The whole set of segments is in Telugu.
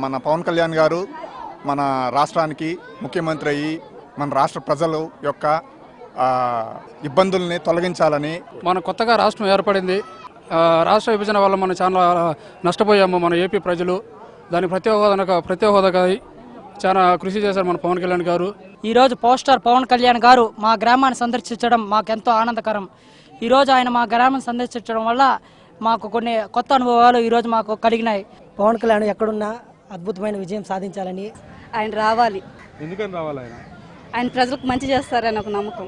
మన పవన్ కళ్యాణ్ గారు మన రాష్ట్రానికి ముఖ్యమంత్రి అయ్యి మన రాష్ట్ర ప్రజల యొక్క ఇబ్బందుల్ని తొలగించాలని. మన కొత్తగా రాష్ట్రం ఏర్పడింది. రాష్ట్ర విభజన వల్ల మనం చాలా నష్టపోయాము. మన ఏపీ ప్రజలు దానికి ప్రత్యేక హోదాకై చాలా కృషి చేశారు మన పవన్ కళ్యాణ్ గారు. ఈరోజు పోస్టర్ పవన్ కళ్యాణ్ గారు మా గ్రామాన్ని సందర్శించడం మాకెంతో ఆనందకరం. ఈరోజు ఆయన మా గ్రామాన్ని సందర్శించడం వల్ల మాకు కొన్ని కొత్త అనుభవాలు ఈరోజు మాకు కలిగినాయి. పవన్ కళ్యాణ్ ఎక్కడున్నా అద్భుతమైన విజయం సాధించాలని ఆయన రావాలి. ఎందుకని రావాలి? ఆయన ప్రజలకు మంచి చేస్తారని ఒక నమ్మకం,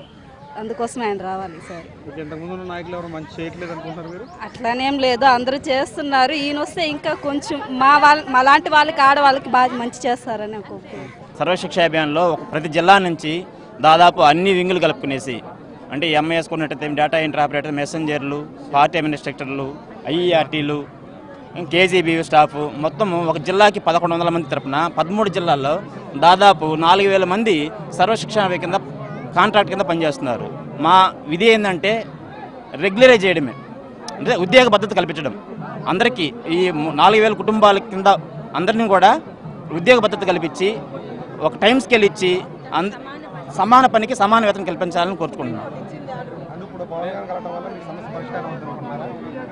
అందుకోసం ఆయన రావాలి సార్. ఇంతకుముందు నాయకులు ఎవరు మంచి చేయట్లేదు అనుకుంటున్నారు మీరు? అట్లానేం లేదు, అందరూ చేస్తున్నారు. ఈయన వస్తే ఇంకా కొంచెం మా లాంటి వాళ్ళకి ఆడవాళ్ళకి బాగా మంచి చేస్తారని అనుకుంటున్నాను. సర్వశిక్ష అభియాన్లో ప్రతి జిల్లా నుంచి దాదాపు అన్ని వింగులు కలుపుకునేసి, అంటే ఎంఐఎస్ కొన్నట్టయితే డేటా ఎంట్రీ ఆపరేటర్, మెసెంజర్లు, పార్టీ అడ్మినిస్ట్రేటర్లు, ఐఈఆర్టీలు, కేజీబీ స్టాఫ్ మొత్తం ఒక జిల్లాకి 1100 మంది తరపున 13 జిల్లాల్లో దాదాపు 4000 మంది సర్వశిక్ష అభియాన్ కింద కాంట్రాక్ట్ కింద పనిచేస్తున్నారు. మా విధి ఏంటంటే రెగ్యులరైజ్ చేయడమే, అంటే ఉద్యోగ భద్రత కల్పించడం. అందరికీ ఈ 4000 కుటుంబాల కింద అందరినీ కూడా ఉద్యోగ భద్రత కల్పించి ఒక టైం స్కేల్ ఇచ్చి సమాన పనికి సమాన వేతనం కల్పించాలని కోరుకుంటున్నాం.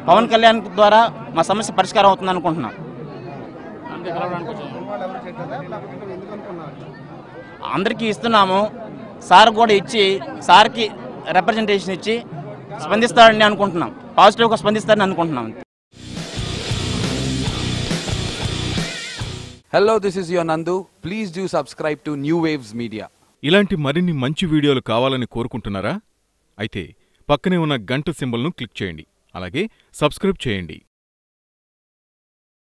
పవన్ కళ్యాణ్ ద్వారా మా సమస్య పరిష్కారం అవుతుంది అనుకుంటున్నాం. అందరికీ ఇస్తున్నాము, సార్ కూడా ఇచ్చి సార్కి రిప్రజెంటేషన్ ఇచ్చి స్పందిస్తారని అనుకుంటున్నాం, పాజిటివ్గా స్పందిస్తారని అనుకుంటున్నాం. Hello, this is your Nandu. Please do subscribe to New Waves Media. ఇలాంటి మరిన్ని మంచి వీడియోలు కావాలని కోరుకుంటున్నారా? అయితే పక్కనే ఉన్న గంట సింబల్ను క్లిక్ చేయండి. అలాగే సబ్స్క్రైబ్ చేయండి.